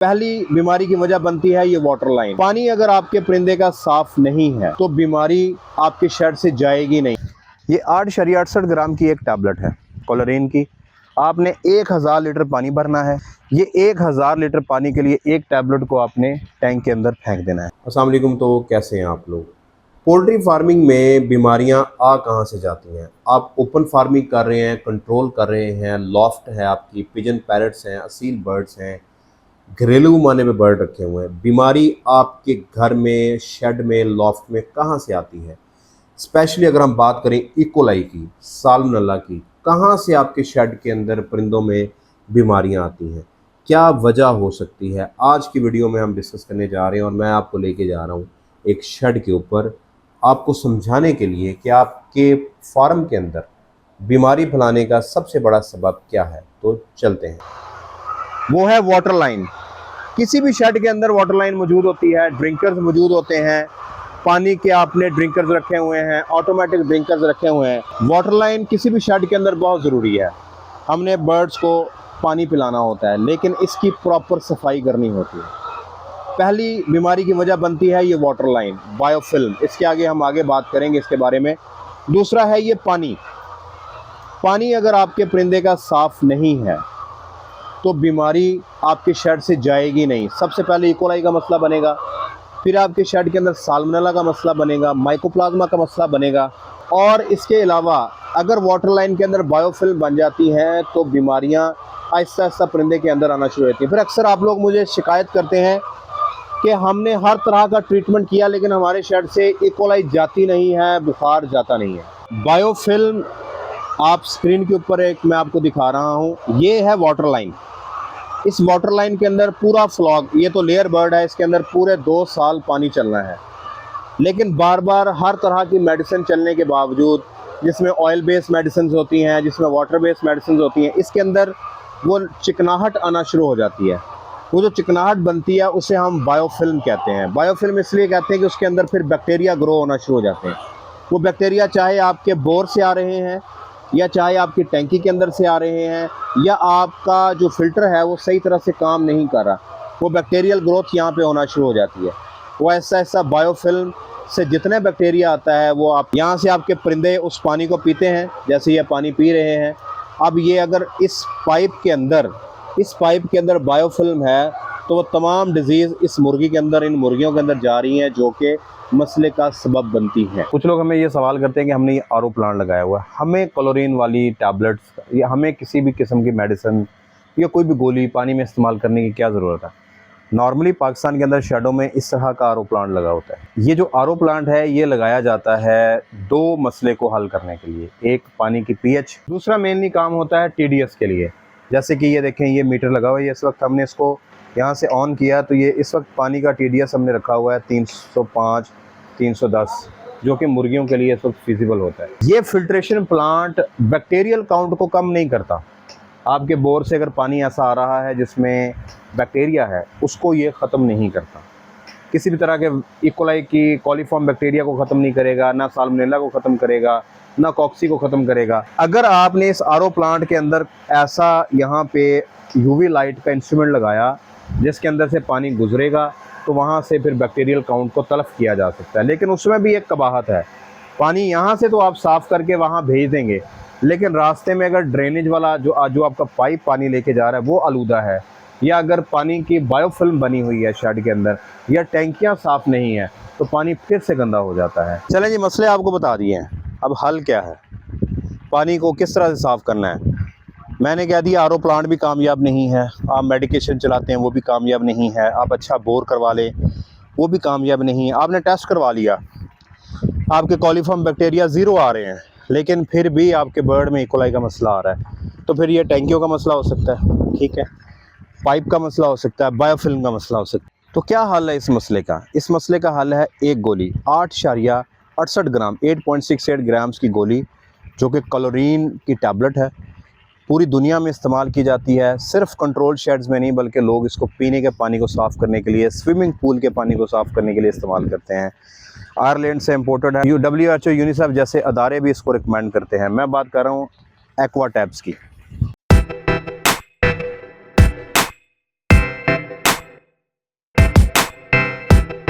पहली बीमारी की वजह बनती है ये वाटर लाइन। पानी अगर आपके परिंदे का साफ नहीं है तो बीमारी आपके शर्ट से जाएगी नहीं। ये 8.68 ग्राम की एक टैबलेट है कोलोरीन की। आपने 1000 लीटर पानी भरना है। ये 1000 लीटर पानी के लिए एक टैबलेट को आपने टैंक के अंदर फेंक देना है। अस्सलाम वालेकुम। तो कैसे हैं आप लोग? पोल्ट्री फार्मिंग में बीमारियां आ कहां से जाती हैं? आप ओपन फार्मिंग कर रहे हैं, कंट्रोल कर रहे हैं, लॉफ्ट है आपकी, पिजन पैरट्स हैं, असील बर्ड्स हैं, घरेलू माने में बर्ड रखे हुए हैं। बीमारी आपके घर में, शेड में, लॉफ्ट में कहाँ से आती है? स्पेशली अगर हम बात करें इकोलाई की, साल्मोनेला की, कहाँ से आपके शेड के अंदर परिंदों में बीमारियां आती हैं? क्या वजह हो सकती है? आज की वीडियो में हम डिस्कस करने जा रहे हैं और मैं आपको लेके जा रहा हूँ एक शेड के ऊपर, आपको समझाने के लिए कि आपके फार्म के अंदर बीमारी फैलाने का सबसे बड़ा सबब क्या है। तो चलते हैं। वो है वाटर लाइन। किसी भी शेड के अंदर वाटर लाइन मौजूद होती है, ड्रिंकर्स मौजूद होते हैं। पानी के आपने ड्रिंकर्स रखे हुए हैं, ऑटोमेटिक ड्रिंकर्स रखे हुए हैं। वाटर लाइन किसी भी शेड के अंदर बहुत ज़रूरी है। हमने बर्ड्स को पानी पिलाना होता है, लेकिन इसकी प्रॉपर सफाई करनी होती है। पहली बीमारी की वजह बनती है ये वाटर लाइन, बायोफिल्म। इसके आगे हम आगे बात करेंगे इसके बारे में। दूसरा है ये पानी। पानी अगर आपके परिंदे का साफ़ नहीं है तो बीमारी आपके शेड से जाएगी नहीं। सबसे पहले इकोलाई का मसला बनेगा, फिर आपके शेड के अंदर साल्मोनेला का मसला बनेगा, माइकोप्लाज्मा का मसला बनेगा। और इसके अलावा अगर वाटर लाइन के अंदर बायोफिल्म बन जाती हैं तो बीमारियां आहिस्ता आहिस्ता परिंदे के अंदर आना शुरू होती हैं। फिर अक्सर आप लोग मुझे शिकायत करते हैं कि हमने हर तरह का ट्रीटमेंट किया लेकिन हमारे शेड से इकोलाई जाती नहीं है, बुखार जाता नहीं है। बायोफिल्म आप स्क्रीन के ऊपर एक मैं आपको दिखा रहा हूँ, ये है वाटर लाइन। इस वाटर लाइन के अंदर पूरा फ्लॉग, ये तो लेयर बर्ड है, इसके अंदर पूरे 2 साल पानी चलना है। लेकिन बार बार हर तरह की मेडिसिन चलने के बावजूद, जिसमें ऑयल बेस्ड मेडिसिन होती हैं, जिसमें वाटर बेस्ड मेडिसिन होती हैं, इसके अंदर वो चिकनाहट आना शुरू हो जाती है। वो जो चिकनाहट बनती है उसे हम बायोफिल्म कहते हैं। बायोफिल्म इसलिए कहते हैं कि उसके अंदर फिर बैक्टीरिया ग्रो होना शुरू हो जाते हैं। वो बैक्टीरिया चाहे आपके बोर से आ रहे हैं, या चाहे आपकी टैंकी के अंदर से आ रहे हैं, या आपका जो फ़िल्टर है वो सही तरह से काम नहीं कर रहा, वो बैक्टीरियल ग्रोथ यहाँ पे होना शुरू हो जाती है। वो ऐसा ऐसा बायोफिल्म से जितने बैक्टीरिया आता है वो आप यहाँ से आपके परिंदे उस पानी को पीते हैं, जैसे ये पानी पी रहे हैं। अब ये अगर इस पाइप के अंदर बायोफिल्म है तो वो तमाम डिजीज़ इस मुर्गी के अंदर, इन मुर्गियों के अंदर जा रही हैं, जो कि मसले का सबब बनती हैं। कुछ लोग हमें ये सवाल करते हैं कि हमने ये आरओ प्लांट लगाया हुआ है, हमें क्लोरीन वाली टैबलेट्स या हमें किसी भी किस्म की मेडिसिन या कोई भी गोली पानी में इस्तेमाल करने की क्या ज़रूरत है? नॉर्मली पाकिस्तान के अंदर शेडों में इस तरह का आरओ प्लांट लगा होता है। ये जो आरओ प्लांट है ये लगाया जाता है 2 मसले को हल करने के लिए। एक पानी की पीएच, दूसरा मेनली काम होता है टीडीएस के लिए। जैसे कि ये देखें, ये मीटर लगा हुआ है, इस वक्त हमने इसको यहाँ से ऑन किया तो ये इस वक्त पानी का टीडीएस हमने रखा हुआ है 305, 310, जो कि मुर्गियों के लिए इस वक्त फिजिबल होता है। ये फिल्ट्रेशन प्लांट बैक्टीरियल काउंट को कम नहीं करता। आपके बोर से अगर पानी ऐसा आ रहा है जिसमें बैक्टीरिया है, उसको ये ख़त्म नहीं करता। किसी भी तरह के इकोलाई की कॉलीफॉर्म बैक्टीरिया को ख़त्म नहीं करेगा, ना साल्मोनेला को ख़त्म करेगा, ना कॉक्सी को ख़त्म करेगा। अगर आपने इस आरओ प्लांट के अंदर ऐसा यहाँ पे यूवी लाइट का इंस्ट्रूमेंट लगाया जिसके अंदर से पानी गुजरेगा, तो वहाँ से फिर बैक्टीरियल काउंट को तलब किया जा सकता है। लेकिन उसमें भी एक कबाहत है। पानी यहाँ से तो आप साफ़ करके वहाँ भेज देंगे, लेकिन रास्ते में अगर ड्रेनेज वाला जो आपका पाइप पानी लेके जा रहा है वो आलूदा है, या अगर पानी की बायोफिल्म बनी हुई है शेड के अंदर, या टैंकियाँ साफ़ नहीं है, तो पानी फिर से गंदा हो जाता है। चलें जी, मसले आपको बता दिए हैं। अब हल क्या है? पानी को किस तरह से साफ़ करना है? मैंने कह दिया आरओ प्लांट भी कामयाब नहीं है, आप मेडिकेशन चलाते हैं वो भी कामयाब नहीं है, आप अच्छा बोर करवा लें वो भी कामयाब नहीं है। आपने टेस्ट करवा लिया, आपके कॉलीफॉर्म बैक्टीरिया ज़ीरो आ रहे हैं, लेकिन फिर भी आपके बर्ड में इकोलाई का मसला आ रहा है, तो फिर ये टैंकियों का मसला हो सकता है, ठीक है, पाइप का मसला हो सकता है, बायोफिल्म का मसला हो सकता है। तो क्या हल है इस मसले का? इस मसले का हल है एक गोली, 8.68 ग्राम, 8.68 ग्राम्स की गोली, जो कि क्लोरीन की टैबलेट है। पूरी दुनिया में इस्तेमाल की जाती है, सिर्फ कंट्रोल शेड्स में नहीं बल्कि लोग इसको पीने के पानी को साफ़ करने के लिए, स्विमिंग पूल के पानी को साफ़ करने के लिए इस्तेमाल करते हैं। आयरलैंड से इम्पोर्टेड है। WHO, यूनिसेफ जैसे अदारे भी इसको रिकमेंड करते हैं। मैं बात कर रहा हूँ एक्वा टैब्स की।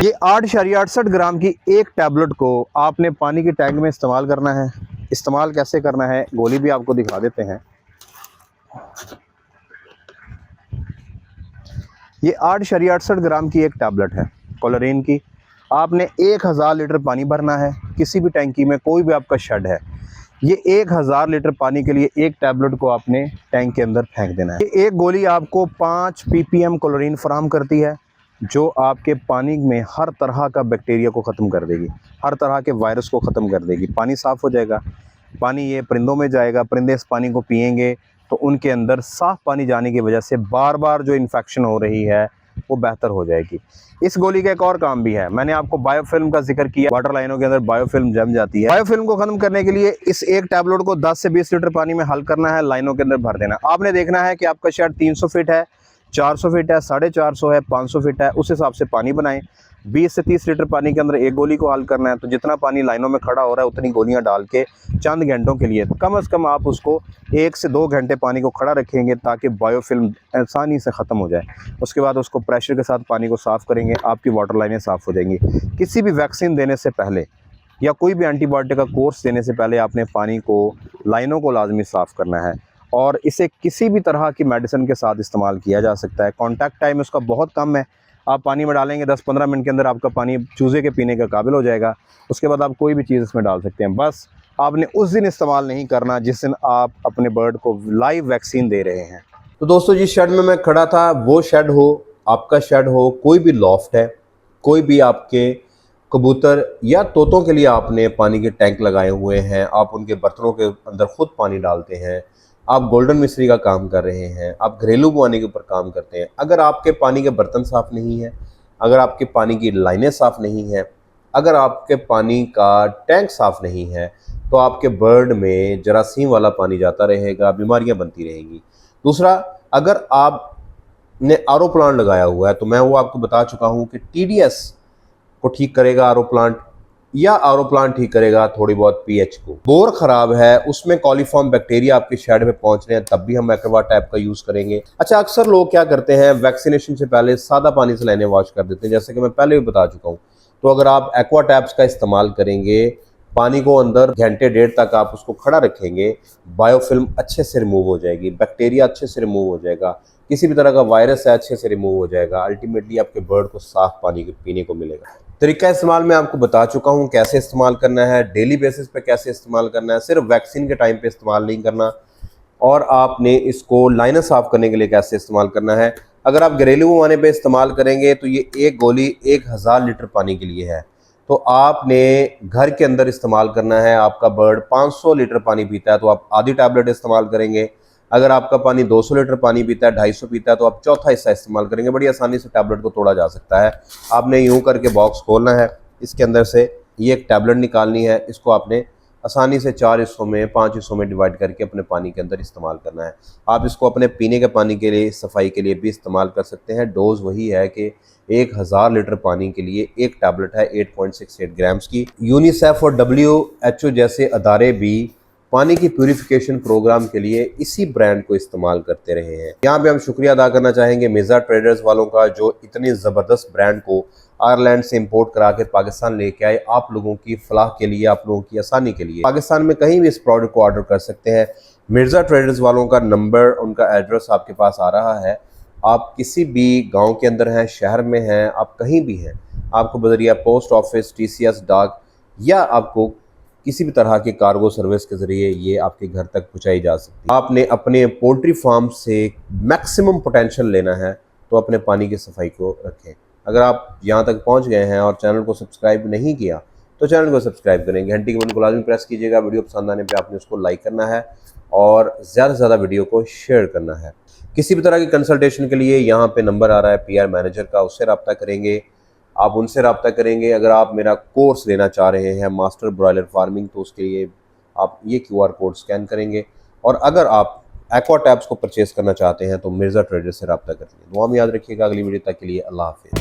ये 8.68 ग्राम की एक टैबलेट को आपने पानी के टैंक में इस्तेमाल करना है। इस्तेमाल कैसे करना है गोली भी आपको दिखा देते हैं। ये 8.68 ग्राम की एक टैबलेट है कोलोरेन की। आपने 1000 लीटर पानी भरना है किसी भी टैंकी में, कोई भी आपका शेड है। ये 1000 लीटर पानी के लिए एक टैबलेट को आपने टैंक के अंदर फेंक देना है। ये एक गोली आपको 5 ppm क्लोरीन फराहम करती है, जो आपके पानी में हर तरह का बैक्टीरिया को ख़त्म कर देगी, हर तरह के वायरस को ख़त्म कर देगी। पानी साफ़ हो जाएगा, पानी ये परिंदों में जाएगा, परिंदे इस पानी को पिएंगे तो उनके अंदर साफ़ पानी जाने की वजह से बार बार जो इन्फेक्शन हो रही है वो बेहतर हो जाएगी। इस गोली का एक और काम भी है, मैंने आपको बायोफिल्म का जिक्र किया। वाटर लाइनों के अंदर बायोफिल्म जम जाती है। बायोफिल्म को खत्म करने के लिए इस एक टैबलेट को 10 से 20 लीटर पानी में हल करना है, लाइनों के अंदर भर देना। आपने देखना है कि आपका शेड 300 फीट है, 400 फीट है, 450 है, 500 फीट है, उस हिसाब से पानी बनाएं। 20 से 30 लीटर पानी के अंदर एक गोली को हल करना है, तो जितना पानी लाइनों में खड़ा हो रहा है उतनी गोलियां डाल के चंद घंटों के लिए, कम से कम आप उसको 1 से 2 घंटे पानी को खड़ा रखेंगे ताकि बायोफिल्म आसानी से ख़त्म हो जाए। उसके बाद उसको प्रेशर के साथ पानी को साफ़ करेंगे, आपकी वाटर लाइनें साफ़ हो जाएंगी। किसी भी वैक्सीन देने से पहले या कोई भी एंटीबायोटिक का कोर्स देने से पहले आपने पानी को, लाइनों को लाजमी साफ़ करना है। और इसे किसी भी तरह की मेडिसिन के साथ इस्तेमाल किया जा सकता है। कॉन्टैक्ट टाइम उसका बहुत कम है, आप पानी में डालेंगे 10-15 मिनट के अंदर आपका पानी चूज़े के पीने के काबिल हो जाएगा। उसके बाद आप कोई भी चीज़ इसमें डाल सकते हैं। बस आपने उस दिन इस्तेमाल नहीं करना जिस दिन आप अपने बर्ड को लाइव वैक्सीन दे रहे हैं। तो दोस्तों, जिस शेड में मैं खड़ा था वो शेड हो, आपका शेड हो, कोई भी लॉफ्ट है, कोई भी आपके कबूतर या तोतों के लिए आपने पानी के टैंक लगाए हुए हैं, आप उनके बर्तनों के अंदर खुद पानी डालते हैं, आप गोल्डन मिस्त्री का काम कर रहे हैं, आप घरेलू बुआने के ऊपर काम करते हैं, अगर आपके पानी के बर्तन साफ़ नहीं है, अगर आपके पानी की लाइनें साफ़ नहीं हैं, अगर आपके पानी का टैंक साफ़ नहीं है, तो आपके बर्ड में जरासीम वाला पानी जाता रहेगा, बीमारियां बनती रहेंगी। दूसरा, अगर आपने आरओ प्लांट लगाया हुआ है तो मैं वो आपको बता चुका हूँ कि TDS को ठीक करेगा आरओ प्लांट, या आरओ प्लांट ठीक करेगा थोड़ी बहुत पीएच को। बोर खराब है, उसमें कॉलीफॉर्म बैक्टीरिया आपके शेड में पहुंच रहे हैं, तब भी हम एक्वा टैप का यूज करेंगे। अच्छा, अक्सर लोग क्या करते हैं, वैक्सीनेशन से पहले सादा पानी से लाइनें वॉश कर देते हैं, जैसे कि मैं पहले भी बता चुका हूँ। तो अगर आप एक्वा टैप्स का इस्तेमाल करेंगे, पानी को अंदर घंटे डेढ़ तक आप उसको खड़ा रखेंगे, बायोफिल्म अच्छे से रिमूव हो जाएगी, बैक्टीरिया अच्छे से रिमूव हो जाएगा, किसी भी तरह का वायरस है अच्छे से रिमूव हो जाएगा। अल्टीमेटली आपके बर्ड को साफ पानी पीने को मिलेगा। तरीका इस्तेमाल मैं आपको बता चुका हूँ, कैसे इस्तेमाल करना है, डेली बेसिस पे कैसे इस्तेमाल करना है, सिर्फ वैक्सीन के टाइम पे इस्तेमाल नहीं करना, और आपने इसको लाइनें साफ़ करने के लिए कैसे इस्तेमाल करना है। अगर आप घरेलू बुआने पे इस्तेमाल करेंगे तो ये एक गोली 1000 लीटर पानी के लिए है, तो आपने घर के अंदर इस्तेमाल करना है। आपका बर्ड 500 लीटर पानी पीता है तो आप आधी टैबलेट इस्तेमाल करेंगे। अगर आपका पानी 200 लीटर पानी पीता है, 250 पीता है, तो आप चौथा हिस्सा इस्तेमाल करेंगे। बड़ी आसानी से टैबलेट को तोड़ा जा सकता है। आपने यूं करके बॉक्स खोलना है, इसके अंदर से ये एक टैबलेट निकालनी है, इसको आपने आसानी से 4 हिस्सों में, 5 हिस्सों में डिवाइड करके अपने पानी के अंदर इस्तेमाल करना है। आप इसको अपने पीने के पानी के लिए, सफाई के लिए भी इस्तेमाल कर सकते हैं। डोज वही है कि 1000 लीटर पानी के लिए एक टैबलेट है 8.68 ग्राम्स की। यूनिसेफ और WHO जैसे अदारे भी पानी की प्यूरिफिकेशन प्रोग्राम के लिए इसी ब्रांड को इस्तेमाल करते रहे हैं। यहाँ पे हम शुक्रिया अदा करना चाहेंगे मिर्जा ट्रेडर्स वालों का, जो इतनी ज़बरदस्त ब्रांड को आयरलैंड से इंपोर्ट करा के पाकिस्तान लेके आए, आप लोगों की फलाह के लिए, आप लोगों की आसानी के लिए। पाकिस्तान में कहीं भी इस प्रोडक्ट को ऑर्डर कर सकते हैं। मिर्जा ट्रेडर्स वालों का नंबर, उनका एड्रेस आपके पास आ रहा है। आप किसी भी गाँव के अंदर हैं, शहर में हैं, आप कहीं भी हैं, आपको बजरिया पोस्ट ऑफिस, TCS डाक, या आपको किसी भी तरह की कार्गो सर्विस के ज़रिए ये आपके घर तक पहुंचाई जा सकती है। आपने अपने पोल्ट्री फार्म से मैक्सिमम पोटेंशियल लेना है तो अपने पानी की सफाई को रखें। अगर आप यहाँ तक पहुँच गए हैं और चैनल को सब्सक्राइब नहीं किया तो चैनल को सब्सक्राइब करें, घंटी के बटन को लाजमी प्रेस कीजिएगा। वीडियो पसंद आने पर आपने उसको लाइक करना है और ज़्यादा से ज़्यादा वीडियो को शेयर करना है। किसी भी तरह की कंसल्टेशन के लिए यहाँ पे नंबर आ रहा है PR मैनेजर का, उससे रब्ता करेंगे, आप उनसे रब्ता करेंगे। अगर आप मेरा कोर्स लेना चाह रहे हैं मास्टर ब्रॉयलर फार्मिंग, तो उसके लिए आप ये QR कोड स्कैन करेंगे। और अगर आप एक्वा टैप्स को परचेज़ करना चाहते हैं तो मिर्ज़ा ट्रेडर्स से रब्ता कर लें। दुआ में याद रखिएगा। अगली वीडियो तक के लिए अल्लाह हाफ़िज़।